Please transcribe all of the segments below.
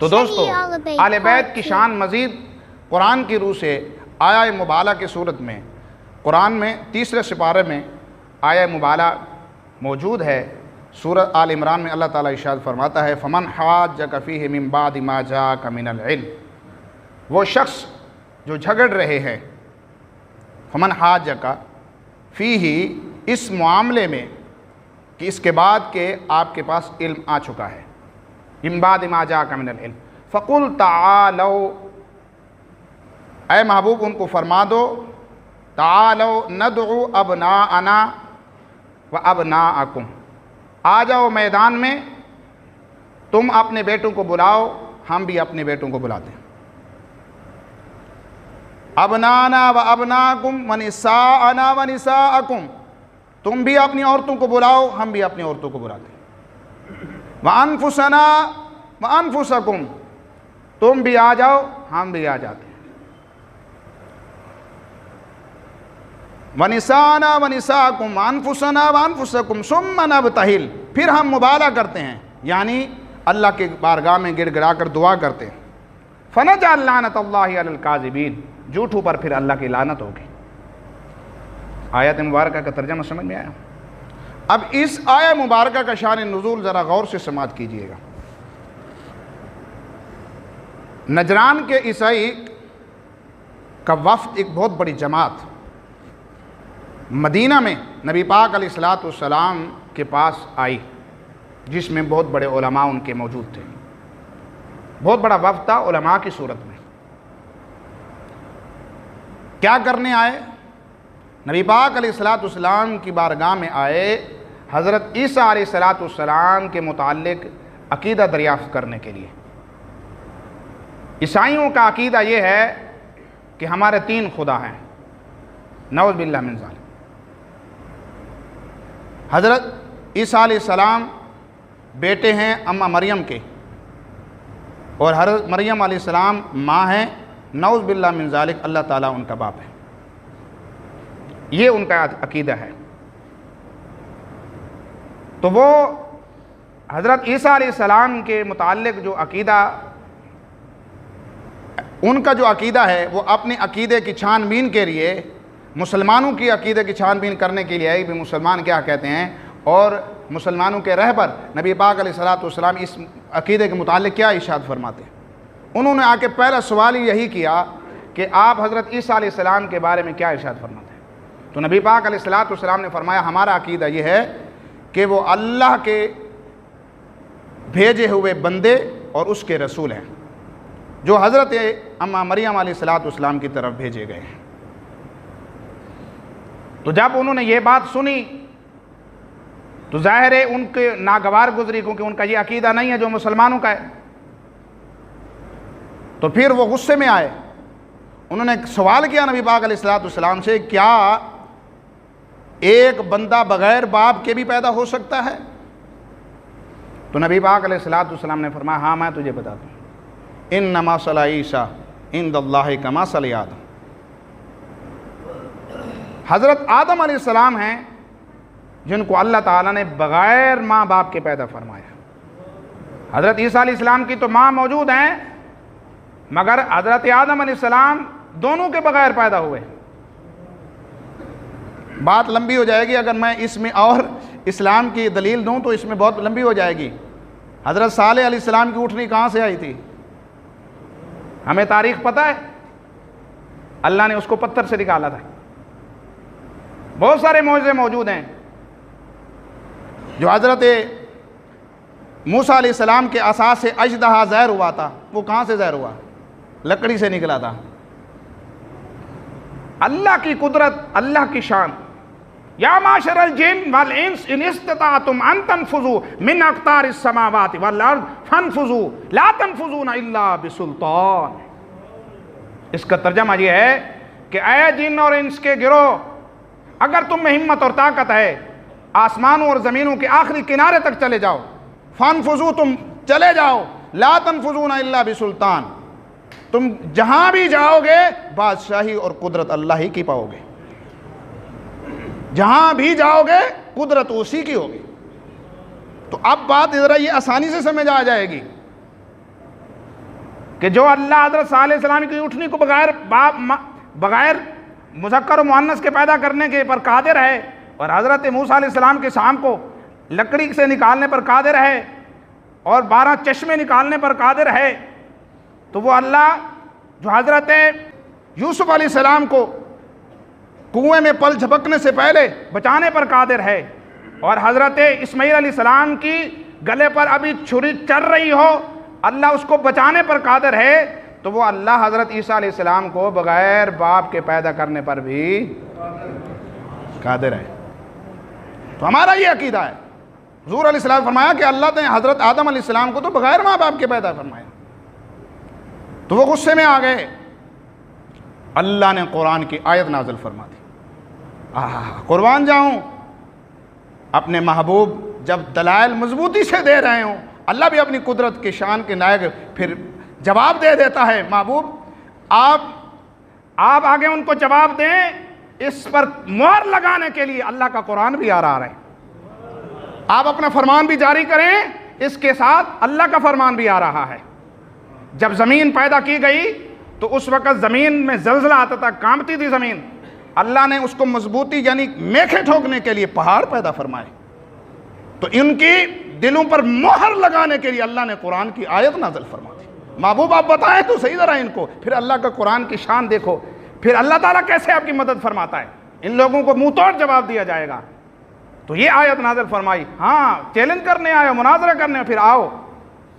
تو دوستو آل بیت کی شان مزید قرآن کی روح سے آیہ مبالہ کی صورت میں قرآن میں تیسرے سپارے میں آیہ مبالہ موجود ہے۔ سورہ آل عمران میں اللہ تعالیٰ ارشاد فرماتا ہے فَمَنْ حَاجَّكَ فِيهِ مِنْ بَعْدِ مَا جَاءَكَ مِنَ الْعِلْمِ، وہ شخص جو جھگڑ رہے ہیں فَمَنْ حَاجَّكَ فِيهِ اس معاملے میں کہ اس کے بعد کہ آپ کے پاس علم آ چکا ہے، مِنْ بَعْدِ مَا جَاءَكَ مِنَ الْعِلْمِ فَقُلْ تَعَالَوْا، اے محبوب ان کو فرما دو تعالوا ندعو ابناءنا وابناءکم، آ جاؤ میدان میں، تم اپنے بیٹوں کو بلاؤ، ہم بھی اپنے بیٹوں کو بلاتے ہیں۔ ابنانا و ابناکم ونساءنا ونساءکم، تم بھی اپنی عورتوں کو بلاؤ، ہم بھی اپنی عورتوں کو بلاتے ہیں۔ وانفسنا وانفسکم، تم بھی آ جاؤ، ہم بھی آ جاتے ہیں۔ وَنِسَاءَنَا وَنِسَاءَكُمْ وَأَنفُسَنَا وَأَنفُسَكُمْ ثُمَّ نَبْتَهِلْ، پھر ہم مبالہ کرتے ہیں، یعنی اللہ کے بارگاہ میں گڑ گڑا کر دعا کرتے ہیں۔ فَنَجْعَلْ لَعْنَةَ اللَّهِ عَلَى الْكَاذِبِينَ، جھوٹوں پر پھر اللہ کی لعنت ہوگی۔ آیت مبارکہ کا ترجمہ سمجھ میں آیا؟ اب اس آیت مبارکہ کا شان نزول ذرا غور سے سماعت کیجئے گا۔ نجران کے عیسائی کا وفد ایک بہت بڑی جماعت مدینہ میں نبی پاک علیہ السلام کے پاس آئی، جس میں بہت بڑے علماء ان کے موجود تھے، بہت بڑا وفد تھا علماء کی صورت میں۔ کیا کرنے آئے؟ نبی پاک علیہ السلام کی بارگاہ میں آئے حضرت عیسیٰ علیہ السلام کے متعلق عقیدہ دریافت کرنے کے لیے۔ عیسائیوں کا عقیدہ یہ ہے کہ ہمارے 3 خدا ہیں، نعوذ باللہ من ذالک۔ حضرت عیسیٰ علیہ السلام بیٹے ہیں اماں مریم کے، اور حضرت مریم علیہ السلام ماں ہیں، نعوذ باللہ من ذالک، اللہ تعالیٰ ان کا باپ ہے۔ یہ ان کا عقیدہ ہے۔ تو وہ حضرت عیسیٰ علیہ السلام کے متعلق جو عقیدہ، ان کا جو عقیدہ ہے، وہ اپنے عقیدے کی چھان بین کے لیے مسلمانوں کی عقیدے کی چھان بین کرنے کے لیے آئی بھی مسلمان کیا کہتے ہیں، اور مسلمانوں کے رہبر نبی پاک علیہ السلام اس عقیدے کے متعلق کیا ارشاد فرماتے ہیں۔ انہوں نے آ کے پہلا سوال یہی کیا کہ آپ حضرت عیسیٰ علیہ السلام کے بارے میں کیا ارشاد فرماتے ہیں؟ تو نبی پاک علیہ السلام نے فرمایا ہمارا عقیدہ یہ ہے کہ وہ اللہ کے بھیجے ہوئے بندے اور اس کے رسول ہیں، جو حضرت اماں مریم علیہ السلام کی طرف بھیجے گئے ہیں۔ تو جب انہوں نے یہ بات سنی تو ظاہر ہے ان کے ناگوار گزری، کیونکہ ان کا یہ عقیدہ نہیں ہے جو مسلمانوں کا ہے۔ تو پھر وہ غصے میں آئے، انہوں نے سوال کیا نبی پاک علیہ السلام سے، کیا ایک بندہ بغیر باپ کے بھی پیدا ہو سکتا ہے؟ تو نبی پاک علیہ السلام نے فرمایا ہاں میں تجھے بتاتا ہوں، انما مثل عیسیٰ عند اللہ کمثل آدم، حضرت آدم علیہ السلام ہیں جن کو اللہ تعالیٰ نے بغیر ماں باپ کے پیدا فرمایا۔ حضرت عیسیٰ علیہ السلام کی تو ماں موجود ہیں، مگر حضرت آدم علیہ السلام دونوں کے بغیر پیدا ہوئے۔ بات لمبی ہو جائے گی، اگر میں اس میں اور اسلام کی دلیل دوں تو اس میں بہت لمبی ہو جائے گی۔ حضرت صالح علیہ السلام کی اٹھنی کہاں سے آئی تھی؟ ہمیں تاریخ پتہ ہے، اللہ نے اس کو پتھر سے نکالا تھا۔ بہت سارے معجزے موجود ہیں۔ جو حضرت موسیٰ علیہ السلام کے عصا سے اژدہا ظاہر ہوا تھا، وہ کہاں سے ظاہر ہوا؟ لکڑی سے نکلا تھا۔ اللہ کی قدرت، اللہ کی شان۔ یا معشر الجن والانس ان استطعتم ان تنفذوا من اقطار السماوات والارض فانفذوا لا تنفذون الا بسلطان۔ اس کا ترجمہ یہ ہے کہ اے جن اور انس کے گروہ، اگر تم میں ہمت اور طاقت ہے آسمانوں اور زمینوں کے آخری کنارے تک چلے جاؤ، فانفذوا، تم چلے جاؤ، لا تنفذون الا بسلطان، تم جہاں بھی جاؤ گے بادشاہی اور قدرت اللہ ہی کی پاؤ گے، جہاں بھی جاؤ گے قدرت اسی کی ہوگی۔ تو اب بات ذرا یہ آسانی سے سمجھ آ جائے گی۔ کہ جو اللہ حضرت صالح علیہ السلام کی اٹھنی کو بغیر مذکر و مؤنث کے پیدا کرنے کے پر قادر ہے، اور حضرت موسیٰ علیہ السلام کے سام کو لکڑی سے نکالنے پر قادر ہے، اور 12 چشمے نکالنے پر قادر ہے، تو وہ اللہ جو حضرت یوسف علیہ السلام کو کنویں میں پل جھپکنے سے پہلے بچانے پر قادر ہے، اور حضرت اسماعیل علیہ السلام کی گلے پر ابھی چھری چل رہی ہو اللہ اس کو بچانے پر قادر ہے، تو وہ اللہ حضرت عیسیٰ علیہ السلام کو بغیر باپ کے پیدا کرنے پر بھی قادر ہے۔ تو ہمارا یہ عقیدہ ہے۔ حضور علیہ السلام فرمایا کہ اللہ نے حضرت آدم علیہ السلام کو تو بغیر ماں باپ کے پیدا فرمایا، تو وہ غصے میں آ گئے، اللہ نے قرآن کی آیت نازل فرما دی۔ قربان جاؤں، اپنے محبوب جب دلائل مضبوطی سے دے رہے ہوں، اللہ بھی اپنی قدرت کے شان کے نائب پھر جواب دے دیتا ہے، محبوب آپ آگے ان کو جواب دیں، اس پر مہر لگانے کے لیے اللہ کا قرآن بھی آ رہا ہے، آپ اپنا فرمان بھی جاری کریں، اس کے ساتھ اللہ کا فرمان بھی آ رہا ہے۔ جب زمین پیدا کی گئی تو اس وقت زمین میں زلزلہ آتا تھا، کانپتی تھی زمین، اللہ نے اس کو مضبوطی یعنی میخیں ٹھوکنے کے لیے پہاڑ پیدا فرمائے، تو ان کی دلوں پر مہر لگانے کے لیے اللہ نے قرآن کی آیت نازل فرما دی۔ محبوب آپ بتائیں تو صحیح ذرا ان کو، پھر اللہ کا قرآن کی شان دیکھو، پھر اللہ تعالیٰ کیسے آپ کی مدد فرماتا ہے، ان لوگوں کو منہ توڑ جواب دیا جائے گا۔ تو یہ آیت نازل فرمائی، ہاں چیلنج کرنے آئے، مناظرہ کرنے، پھر آؤ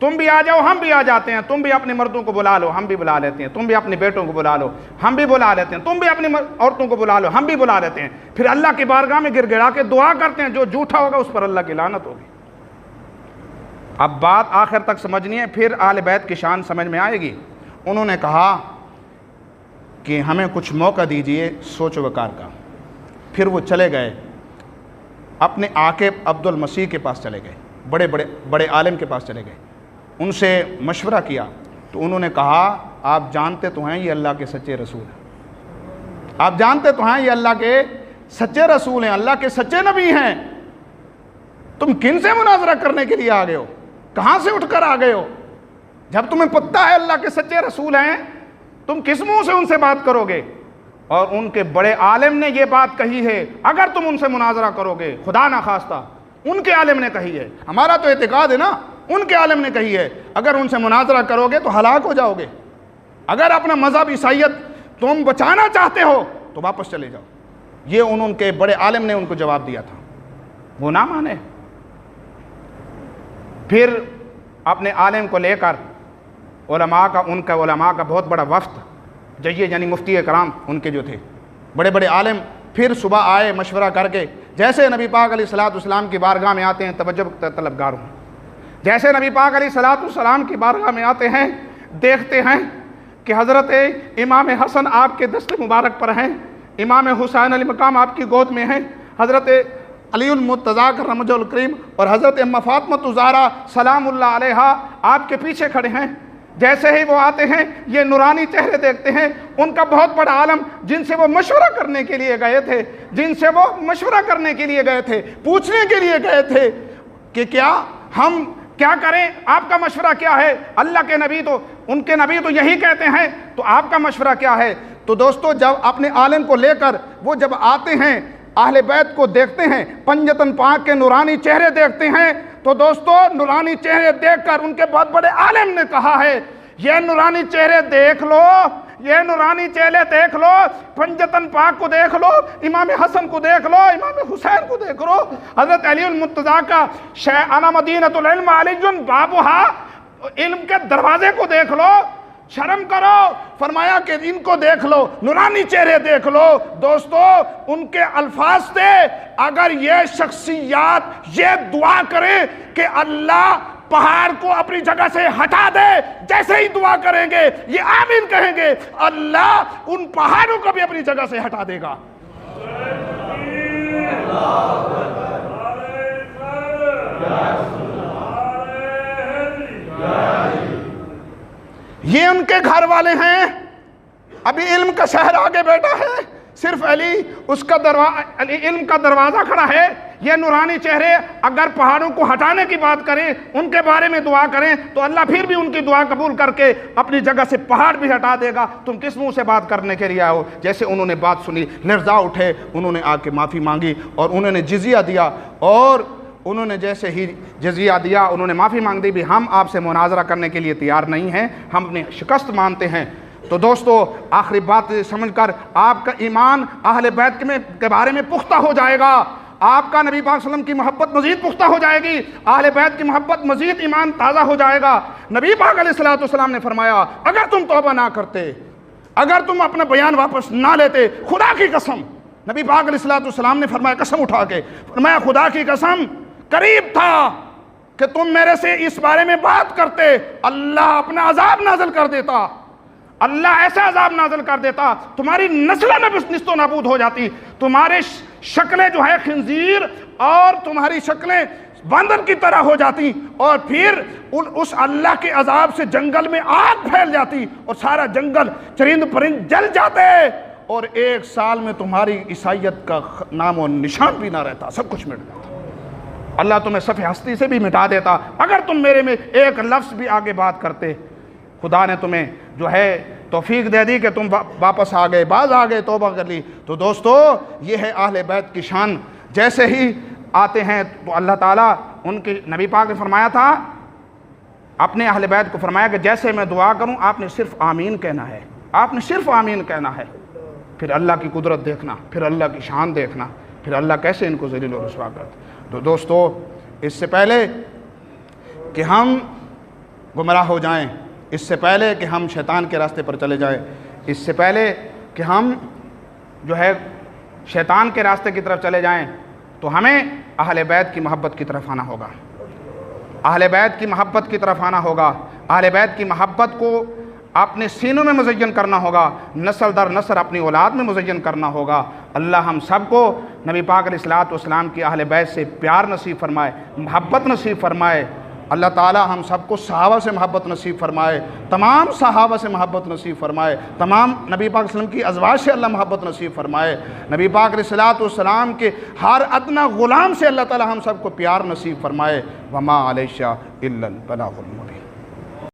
تم بھی آ جاؤ، ہم بھی آ جاتے ہیں، تم بھی اپنے مردوں کو بلا لو، ہم بھی بلا لیتے ہیں، تم بھی اپنے بیٹوں کو بلا لو، ہم بھی بلا لیتے ہیں، تم بھی اپنی عورتوں کو بلا لو، ہم بھی بلا لیتے ہیں، پھر اللہ کی بارگاہ میں گر گڑا کے دعا کرتے ہیں، جو جھوٹا ہوگا اس پر اللہ کی لعنت ہوگی۔ اب بات آخر تک سمجھنی ہے، پھر اہل بیت کی شان سمجھ میں آئے گی۔ انہوں نے کہا کہ ہمیں کچھ موقع دیجئے سوچ و وقار کا۔ پھر وہ چلے گئے اپنے عاقب عبد المسیح کے پاس، چلے گئے بڑے عالم کے پاس چلے گئے، ان سے مشورہ کیا، تو انہوں نے کہا آپ جانتے تو ہیں یہ اللہ کے سچے رسول ہیں، آپ جانتے تو ہیں یہ اللہ کے سچے رسول ہیں، اللہ کے سچے نبی ہیں، تم کن سے مناظرہ کرنے کے لیے آ گئے ہو، کہاں سے اٹھ کر آ گئے ہو؟ جب تمہیں پتہ ہے اللہ کے سچے رسول ہیں، تم کس منہ سے ان سے بات کرو گے؟ اور ان کے بڑے عالم نے یہ بات کہی ہے، اگر تم ان سے مناظرہ کرو گے، خدا نخواستہ ان کے عالم نے کہی ہے، ہمارا تو اعتقاد ہے نا، ان کے عالم نے کہی ہے، اگر ان سے مناظرہ کرو گے تو ہلاک ہو جاؤ گے، اگر اپنا مذہب عیسائیت تم بچانا چاہتے ہو تو واپس چلے جاؤ۔ یہ ان کے بڑے عالم نے ان کو جواب دیا تھا، وہ نہ مانے۔ پھر اپنے عالم کو لے کر علماء کا بہت بڑا وفد، جیے یعنی مفتی کرام ان کے جو تھے بڑے عالم، پھر صبح آئے مشورہ کر کے، جیسے نبی پاک علیہ السلام کی بارگاہ میں آتے ہیں توجہ طلبگار ہوں، جیسے نبی پاک علیہ السلام کی بارگاہ میں آتے ہیں، دیکھتے ہیں کہ حضرت امام حسن آپ کے دست مبارک پر ہیں، امام حسین علیہ مقام آپ کی گود میں ہیں، حضرت علی المرتضیٰ کرم وجہہ الکریم اور حضرت اماں فاطمہ الزہرا سلام اللہ علیہا آپ کے پیچھے کھڑے ہیں۔ جیسے ہی وہ آتے ہیں، یہ نورانی چہرے دیکھتے ہیں، ان کا بہت بڑا عالم جن سے وہ مشورہ کرنے کے لیے گئے تھے، پوچھنے کے لیے گئے تھے کہ ہم کیا کریں، آپ کا مشورہ کیا ہے؟ اللہ کے نبی تو ان کے نبی تو یہی کہتے ہیں، تو آپ کا مشورہ کیا ہے؟ تو دوستو جب اپنے عالم کو لے کر وہ جب آتے ہیں، اہل بیت کو دیکھتے ہیں، پنجتن پاک کے نورانی چہرے دیکھتے ہیں، تو دوستو نورانی چہرے دیکھ کر ان کے بہت بڑے عالم نے کہا ہے، یہ نورانی چہرے دیکھ لو، یہ نورانی چہرے دیکھ لو، پنجتن پاک کو دیکھ لو، امام حسن کو دیکھ لو، امام حسین کو دیکھ لو، حضرت علی المرتضیٰ کا انا مدینۃ العلم علی بابھا، علم کے دروازے کو دیکھ لو، شرم کرو۔ فرمایا کہ ان کو دیکھ لو، نورانی چہرے دیکھ لو۔ دوستو ان کے الفاظ تھے، اگر یہ شخصیات یہ دعا کریں کہ اللہ پہاڑ کو اپنی جگہ سے ہٹا دے، جیسے ہی دعا کریں گے یہ آمین کہیں گے، اللہ ان پہاڑوں کو بھی اپنی جگہ سے ہٹا دے گا۔ یہ ان کے گھر والے ہیں، ابھی علم کا شہر آگے بیٹھا ہے، صرف علی علم کا دروازہ کھڑا ہے، یہ نورانی چہرے اگر پہاڑوں کو ہٹانے کی بات کریں، ان کے بارے میں دعا کریں تو اللہ پھر بھی ان کی دعا قبول کر کے اپنی جگہ سے پہاڑ بھی ہٹا دے گا۔ تم کس منہ سے بات کرنے کے لیے آئے ہو؟ جیسے انہوں نے بات سنی، لرزا اٹھے، انہوں نے آ کے معافی مانگی اور انہوں نے جزیہ دیا، اور انہوں نے جیسے ہی جزیہ دیا انہوں نے معافی مانگ دی بھی ہم آپ سے مناظرہ کرنے کے لیے تیار نہیں ہیں، ہم اپنی شکست مانتے ہیں۔ تو دوستو آخری بات سمجھ کر آپ کا ایمان اہل بیت کے بارے میں پختہ ہو جائے گا، آپ کا نبی پاک صلی اللہ علیہ وسلم کی محبت مزید پختہ ہو جائے گی، اہل بیت کی محبت مزید ایمان تازہ ہو جائے گا۔ نبی پاک علیہ السلام نے فرمایا اگر تم توبہ نہ کرتے، اگر تم اپنا بیان واپس نہ لیتے، خدا کی قسم، نبی پاک علیہ السلام نے فرمایا قسم اٹھا کے فرمایا خدا کی قسم قریب تھا کہ تم میرے سے اس بارے میں بات کرتے، اللہ اپنا عذاب نازل کر دیتا، اللہ ایسا عذاب نازل کر دیتا تمہاری نسلیں نست و نابود ہو جاتی، تمہاری شکلیں جو ہے خنزیر اور تمہاری شکلیں باندر کی طرح ہو جاتی، اور پھر اس اللہ کے عذاب سے جنگل میں آگ پھیل جاتی اور سارا جنگل چرند پرند جل جاتے، اور 1 سال میں تمہاری عیسائیت کا نام و نشان بھی نہ رہتا، سب کچھ مٹ جاتا، اللہ تمہیں صفحہ ہستی سے بھی مٹا دیتا اگر تم میرے میں ایک لفظ بھی آگے بات کرتے۔ خدا نے تمہیں جو ہے توفیق دے دی کہ تم واپس آ گئے، باز آ گئے، توبہ کر لی۔ تو دوستو یہ ہے اہل بیت کی شان، جیسے ہی آتے ہیں تو اللہ تعالیٰ ان کے نبی پاک نے فرمایا تھا، اپنے اہل بیت کو فرمایا کہ جیسے میں دعا کروں آپ نے صرف آمین کہنا ہے، آپ نے صرف آمین کہنا ہے، پھر اللہ کی قدرت دیکھنا، پھر اللہ کی شان دیکھنا، پھر اللہ کیسے ان کو ذلیل و رسوا کرتا۔ تو دوستو اس سے پہلے کہ ہم گمراہ ہو جائیں، اس سے پہلے کہ ہم شیطان کے راستے پر چلے جائیں، اس سے پہلے کہ ہم جو ہے شیطان کے راستے کی طرف چلے جائیں، تو ہمیں اہل بیت کی محبت کی طرف آنا ہوگا، اہل بیت کی محبت کی طرف آنا ہوگا، اہل بیت کی محبت کو اپنے سینوں میں مزین کرنا ہوگا، نسل در نسل اپنی اولاد میں مزین کرنا ہوگا۔ اللہ ہم سب کو نبی پاک علیہ السلام کی اہل بیت سے پیار نصیب فرمائے، محبت نصیب فرمائے۔ اللہ تعالیٰ ہم سب کو صحابہ سے محبت نصیب فرمائے، تمام صحابہ سے محبت نصیب فرمائے، تمام نبی پاک علیہ السلام کی ازواج سے اللہ محبت نصیب فرمائے، نبی پاک علیہ السلام کے ہر ادنا غلام سے اللہ تعالیٰ ہم سب کو پیار نصیب فرمائے۔ وما علیہ الا البلاغ المبین۔